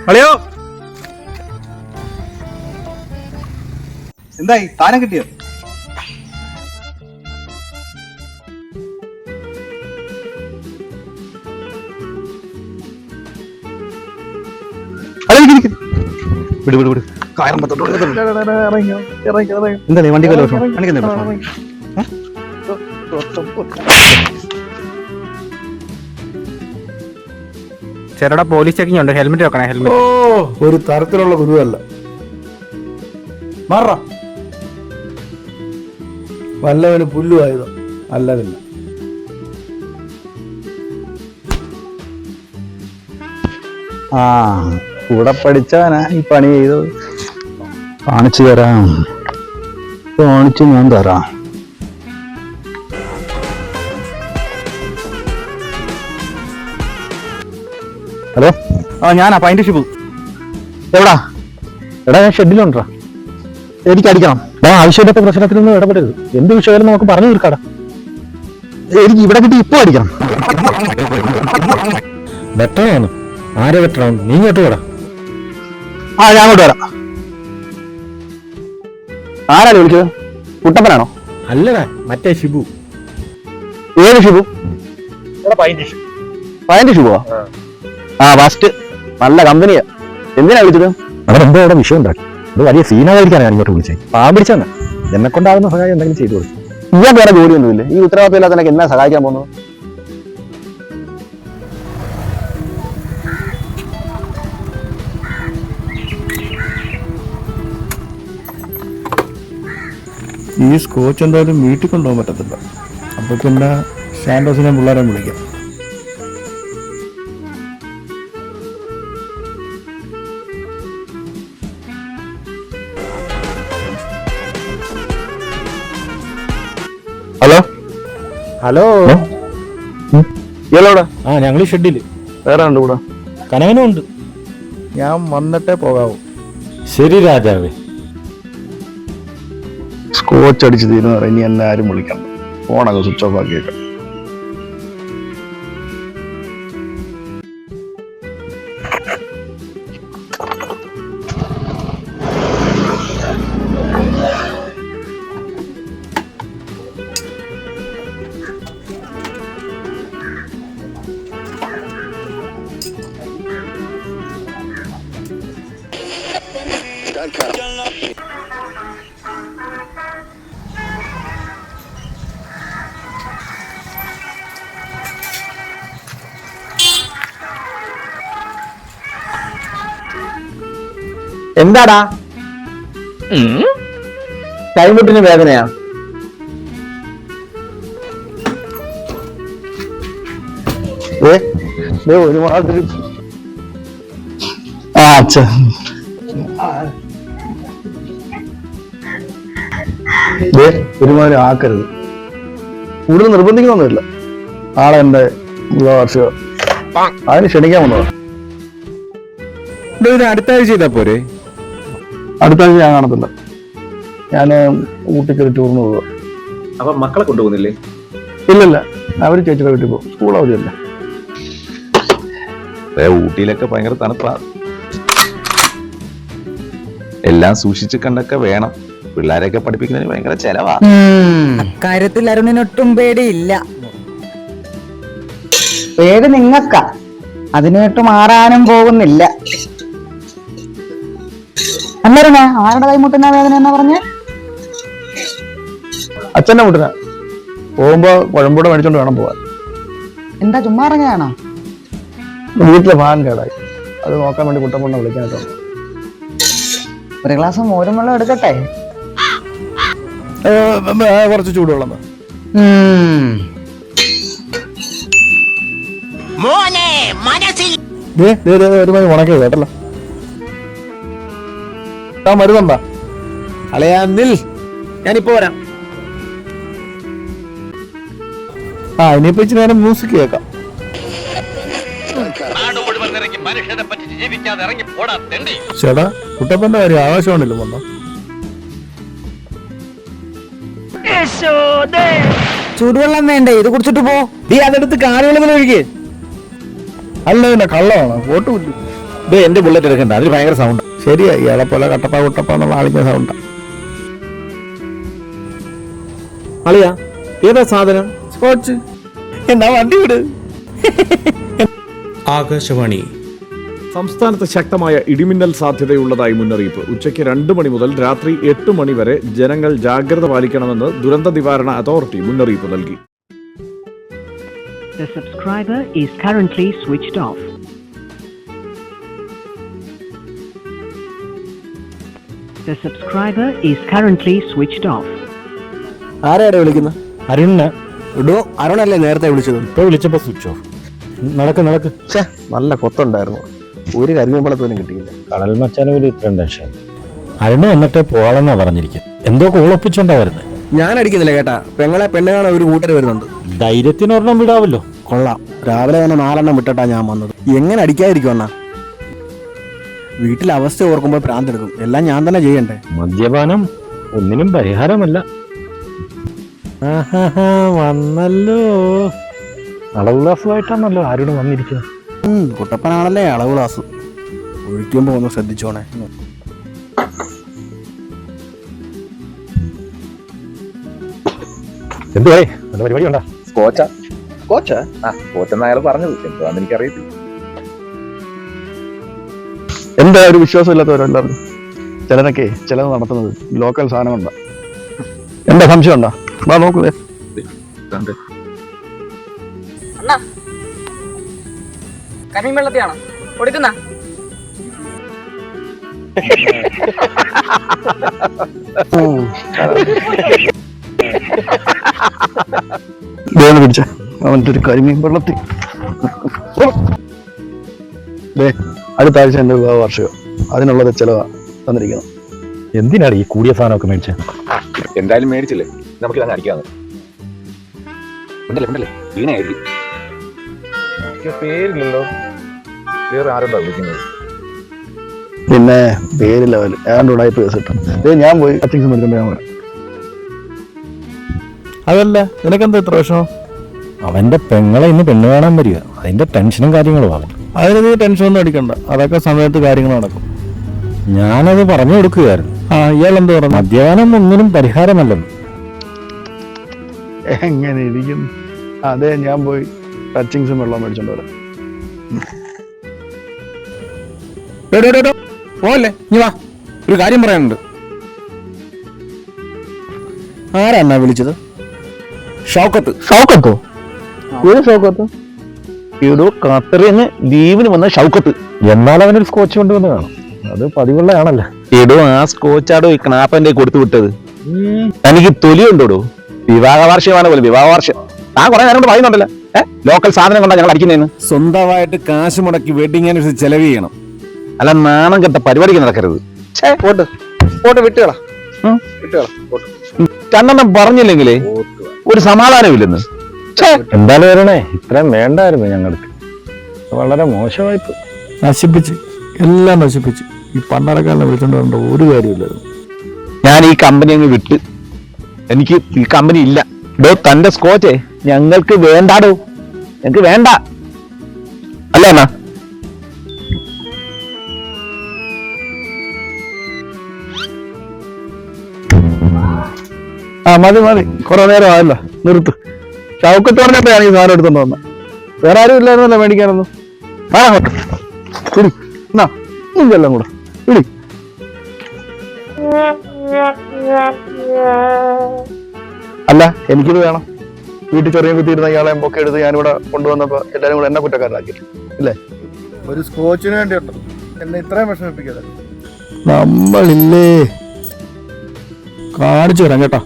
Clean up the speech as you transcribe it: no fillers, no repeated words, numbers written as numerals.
കളിയോ എന്തായി താനം കിട്ടിയോ? വിട് വിട് വിട് എന്താ വണ്ടി ചേട്ടാ പോലീസ് ചെക്കിംഗ് ഉണ്ട്, ഹെൽമെറ്റ് വെക്കണേ. ഹെൽമെറ്റ് ഒരു തരത്തിലുള്ള ഗുരുവല്ല. മാറ വല്ലവന് പുല്ലുമായതോ അല്ലതില്ല. ആ കൂടെ പഠിച്ചവനാ ഈ പണി ചെയ്തത്. കാണിച്ചു തരാം, കാണിച്ചു ഞാൻ തരാം. ഹലോ, ആ ഞാനാ പൈൻ്റെ ഷിബു. എവിടാ? എടാ ഞാൻ ഷെഡിലുണ്ടാ, എനിക്ക് അടിക്കണം. ആവശ്യമില്ലാത്ത പ്രശ്നത്തിനൊന്നും ഇടപെടരുത്. എന്ത് വിഷയമായാലും നമുക്ക് പറഞ്ഞു തീർക്കാടാ. എനിക്ക് ഇവിടെ കിട്ടി ഇപ്പൊ അടിക്കണം. വെട്ടണമാണ്. ആരെ വെട്ടണം? നീ കേട്ട് പോടാ. ആ ഞാൻ അങ്ങോട്ട് വരാം. ആരാണ് വിളിച്ചത്? കുട്ടപ്പനാണോ? അല്ലടാ, മറ്റേ ഷിബു. ഏത് ഷിബു? പൈൻ്റെ ഷിബുവാ? ആ ഫസ്റ്റ് നല്ല കമ്പനിയാ. എന്തിനാ വിളിച്ചത്? അവിടെ എന്തോ അവിടെ വിഷയം ഉണ്ടാക്കി. അത് വലിയ സീനായിരിക്കാനാണ് ഞാൻ ഇങ്ങോട്ട് വിളിച്ചത്. പാവം പിടിച്ചാണ്. എന്നെ കൊണ്ടാകുന്ന സഹായം എന്തെങ്കിലും ചെയ്തു കൊടുത്തു. ഇയാൾക്ക് വേറെ ജോലിയൊന്നുമില്ലേ? ഈ ഉത്തരവാദിത്തം ഇല്ലാത്തതിനൊക്കെ എന്നാ സഹായിക്കാൻ പോകുന്നത്? ഈ സ്കോച്ച് എന്തായാലും വീട്ടിൽ കൊണ്ടുപോകാൻ പറ്റത്തില്ല. അപ്പൊ പിന്നെ സാൻഡോസിനെ പിള്ളേരെ വിളിക്കാം. ഹലോ ഹലോ, ഇയാളോടാ? ആ ഞങ്ങൾ ഈ ഷെഡില്. വേറെ ഉണ്ട് കൂടെ? കനകനും ഉണ്ട്. ഞാൻ വന്നിട്ടേ പോകാവൂ. ശരി രാജാവേ. സ്കോച്ച് അടിച്ച് തീരുന്ന ഇനി എന്നെ ആരും വിളിക്കണം. ഫോണൊക്കെ സ്വിച്ച് ഓഫ് ആക്കിയേക്കാം. എന്താടാ? കൈമുട്ടിന് വേദനയാ? ഒരുമാതിരി ഒരുമാതിരി ആക്കരുത്. കൂടുതൽ നിർബന്ധിക്കുന്നൊന്നുമില്ല. നാളെ എന്റെ വാർഷികം, അതിന് ക്ഷണിക്കാൻ വന്നതാ. അടുത്ത ആഴ്ച ചെയ്താ പോരെ? അടുത്ത ആഴ്ച ഞാൻ കാണത്തില്ല. ഞാന് ഊട്ടിക്കൊരു ടൂറിന് പോവുക. അപ്പൊ മക്കളെ കൊണ്ടുപോകുന്നില്ലേ? ഇല്ലല്ല, അവര് ചേച്ചിയുടെ വീട്ടിൽ പോകും. സ്കൂൾ അവധിയല്ല. ഊട്ടിയിലൊക്കെ ഭയങ്കര തണുപ്പാ. എല്ലാം സൂക്ഷിച്ച് കണ്ടൊക്കെ വേണം. പിള്ളേരെയൊക്കെ പഠിപ്പിക്കുന്നതിന് ഭയങ്കര ചെലവാ. കാര്യത്തിൽ അരുണിനൊട്ടും പേടിയില്ല. പേടി നിങ്ങക്ക, അതിനോട്ട് മാറാനും പോകുന്നില്ല. അന്നേരം ആരുടെ കൈമുട്ടുന്ന വേദന എന്നാ പറഞ്ഞ? അച്ഛന്റെ മുട്ടിന. പോകുമ്പോ കുഴമ്പൂടെ മേടിച്ചോണ്ട് വേണം പോവാൻ. എന്താ ചുമ്മാ ഇറങ്ങിയാണോ? വീട്ടിലെ ഫാൻ കേടായി, അത് നോക്കാൻ വേണ്ടി കുട്ടപ്പണ്ണ വിളിക്കാനായിട്ടോ. ഒരു ഗ്ലാസ് മോരും വെള്ളം എടുക്കട്ടെ? കുറച്ച് ചൂടുവെള്ളം. ഒരുമാതിരി ഉണക്കി കേട്ടല്ലോ. മരുന്നുണ്ടാ? അളയാ നിൽ, ഞാനിപ്പോ വരാം. ആ ഇനിയിപ്പോ ഇച്ചിരി നേരം മ്യൂസിക് കേൾക്കാം. ചേട്ടാ, കുട്ടപ്പന്റെ കാര്യം ആകാശമാണല്ലോ വന്നോ. ചൂടുവെള്ളം വേണ്ടേ? ഇത് കുടിച്ചിട്ട് പോ. നീ അതെടുത്ത് കാലുവെള്ളത്തിൽ ഒഴുകി. അല്ല പിന്നെ കള്ളമാണോ? വോട്ട് വിട്ടു. ഇത് എന്റെ ബുള്ളറ്റ് എടുക്കണ്ട, അതിന് ഭയങ്കര സൗണ്ട്. ശരിയാ, ഇയാളെ പോലെ കട്ടപ്പ കുട്ടപ്പ എന്നുള്ള ആളിന്റെ സൗണ്ടാ. അളിയാ ഏതാ സാധനം? സ്കോച്ച്. എന്നാ വണ്ടി വിട്. ആകാശവാണി. സംസ്ഥാനത്ത് ശക്തമായ ഇടിമിന്നൽ സാധ്യതയുള്ളതായി മുന്നറിയിപ്പ്. ഉച്ചയ്ക്ക് 2 മണി മുതൽ രാത്രി 8 മണി വരെ ജനങ്ങൾ ജാഗ്രത പാലിക്കണമെന്ന് ദുരന്ത നിവാരണ അതോറിറ്റി മുന്നറിയിപ്പ് നൽകി. The subscriber is currently switched off. The subscriber is currently switched off. ആരെയാ വിളിക്കുന്നത്? അരുണിന് ഇടോ, അരുണല്ലേ നേരത്തെ വിളിച്ചത്? ഇപ്പൊ വിളിച്ചപ്പോ സ്വിച്ച് ഓഫ്. നടക്ക്. നല്ല കൊത്തുണ്ടായിരുന്നു, ഒരു കരിമീമ്പളത്തോലും കിട്ടിയില്ല. കടൽ മച്ചാന് പോലും ഇത്രയും ടെൻഷൻ. അരുണ് വന്നിട്ട് പോകാമെന്നാ പറഞ്ഞിരിക്കും. എന്തോ കോളൊപ്പിച്ചോണ്ടാ വരുന്നത്. ഞാൻ അടിക്കുന്നില്ല കേട്ടാ, പെണ്ണെ കാണാൻ ഒരു കൂട്ടര് വരുന്നുണ്ട്. ധൈര്യത്തിനൊരെണ്ണം വിടാവല്ലോ. കൊള്ളാം, രാവിലെ തന്നെ 4 വിട്ടിട്ടാ ഞാൻ വന്നത്. എങ്ങനെ അടിക്കാതിരിക്കും അണ്ണാ? വീട്ടിലെ അവസ്ഥ ഓർക്കുമ്പോൾ ഭ്രാന്തെടുക്കും. എല്ലാം ഞാൻ തന്നെ ചെയ്യണ്ടേ? മദ്യപാനം ഒന്നിനും പരിഹാരമല്ല. വന്നല്ലോ. അളവ് ഗ്ലാസുമായിട്ടാണല്ലോ അരുണ് വന്നിരിക്കുന്നത്. കുട്ടപ്പനാണല്ലേ അളവ് ഗ്ലാസ്. ഒഴിക്കുമ്പോ ഒന്ന് ശ്രദ്ധിച്ചോണേ. എന്തുവായി നല്ല പരിപാടി ഉണ്ടാ? കോച്ചെന്ന് അയാൾ പറഞ്ഞത് എന്താന്ന് എനിക്കറിയത്തില്ല. എന്താ ഒരു വിശ്വാസമില്ലാത്തവരെല്ലാവരും? ചിലരൊക്കെ ചിലത് നടത്തുന്നത് ലോക്കൽ സാധനം കൊണ്ടാ. എന്താ സംശയം ഉണ്ടാ? വാ നോക്കൂ. കരിമീൻ വെള്ളത്തിയാണോ കൊടുക്കുന്ന? പിടിച്ച അവൻ്റെ ഒരു കരിമീൻ വെള്ളത്തിൽ. അടുത്ത ആഴ്ച എൻ്റെ വിവാഹ വാർഷികം, അതിനുള്ളത് ചെലവാ തന്നിരിക്കണം. എന്തിനാണ് ഈ കൂടിയ സാധനമൊക്കെ മേടിച്ചത്? എന്തായാലും മേടിച്ചില്ലേ, നമുക്ക് ഇതങ്ങ് അടിക്കാന്ന്. ഉണ്ടല്ലേ വീണായിരിക്കും. പേരില്ലല്ലോ, വേറെ ആരുണ്ടോ വിളിക്കുന്നത്? പിന്നെ പേര് ലെവൽ ഏതാണ്ട് ഉടായ്പ കേസ് കിട്ടും. ഞാൻ പോയി കത്തിങ്സ് മേടിച്ചോണ്ട് ഞാൻ പറയാം. അതല്ല, നിനക്കെന്താ ഇത്ര വിഷമം? അവന്റെ പെങ്ങളെ ഇന്ന് പെണ്ണ് കാണാൻ വരിക, അതിന്റെ ടെൻഷനും കാര്യങ്ങളും ആവും. അതിന് നീ ടെൻഷൻ ഒന്നും അടിക്കണ്ട, അതൊക്കെ സമയത്ത് കാര്യങ്ങൾ നടക്കും. ഞാനത് പറഞ്ഞു കൊടുക്കുകയായിരുന്നു. ഇയാൾ എന്ത് പറഞ്ഞു? മദ്യപാനം ഒന്നിനും പരിഹാരമല്ലെന്ന്. എങ്ങനെ ഇരിക്കുന്നു? അതെ, ഞാൻ പോയി ടച്ചിങ്സും വെള്ളം മേടിച്ചോണ്ട് വരാം. പോവല്ലേ, നീ വാ, ഒരു കാര്യം പറയാനുണ്ട്. ആരാ വിളിച്ചത്? ഷൗക്കത്തോ? ഏത് ഷൗക്കത്ത്? ഈടോ ഖത്തറിന്ന് ലീവിന് വന്ന ഷൗക്കത്ത്. എന്നാൽ അവനൊരു സ്കോച്ച് കൊണ്ടുവന്ന് കാണും. അത് പതിവുള്ളതാണല്ലോ. ഈടോ ആ സ്കോച്ചാടോ ഈ കണാപ്പന്റെ കൊടുത്തു വിട്ടത്. എനിക്ക് തൊലിയുണ്ടോടോ? വിവാഹ വാർഷികമാണ് പോലെ വിവാഹ വാർഷികം. ആ കുറെ നേരം കൊണ്ട് പറയുന്നുണ്ടല്ലോ, ലോക്കൽ സാധനം കൊണ്ടാ ഞങ്ങൾ അടിക്കുന്നതെന്ന്. സ്വന്തമായിട്ട് കാശ് മുടക്കി വെഡിങ് ആനിവേഴ്സറി ചെലവ് ചെയ്യണം, അല്ല നാണം കെട്ട പരിപാടിക്ക് നടക്കരുത്. വിട്ടുകളാ രണ്ടെണ്ണം പറഞ്ഞില്ലെങ്കിലേ ഒരു സമാധാനമില്ലെന്ന്. എന്തായാലും വരണേ, ഇത്രയും വേണ്ടായിരുന്നു ഞങ്ങൾക്ക്. വളരെ മോശമായിപ്പോ. എല്ലാം നശിപ്പിച്ച് ഈ പണ്ടാരക്കാരനെ വിളിച്ചോണ്ട് വരേണ്ട ഒരു കാര്യമില്ലായിരുന്നു. ഞാൻ ഈ കമ്പനി അങ്ങ് വിട്ട്, എനിക്ക് ഈ കമ്പനി ഇല്ല. ഡോ തന്റെ സ്കോച്ചേ ഞങ്ങൾക്ക് വേണ്ടാടോ, ഞങ്ങൾക്ക് വേണ്ട. അല്ല എന്നാ മതി കുറെ നേരം ആയല്ലോ, നിർത്ത്. ഷൗക്കത്ത് പറഞ്ഞപ്പോഴാണ് ഈ സാധനം എടുത്തോണ്ട് വന്നത്. വേറെ ആരും ഇല്ലായിരുന്നല്ലോ മേടിക്കാനൊന്നും. ഇതെല്ലാം കൂടെ ഇടി. അല്ല, എനിക്കിത് വേണം. വീട്ടിൽ ചെറിയ കുത്തിയിരുന്ന ഇയാളെ പൊക്കെ എടുത്ത് ഞാനിവിടെ കൊണ്ടുവന്നപ്പോ എല്ലാരും കൂടെ എന്നെ കുറ്റക്കാരനാക്കി ഇല്ലേ? ഒരു സ്കോച്ചിന് വേണ്ടിയുണ്ടോ എന്നെ ഇത്രയും വിഷമിപ്പിക്കാതെ? നമ്മളില്ലേ, കാണിച്ചു തരാം കേട്ടോ.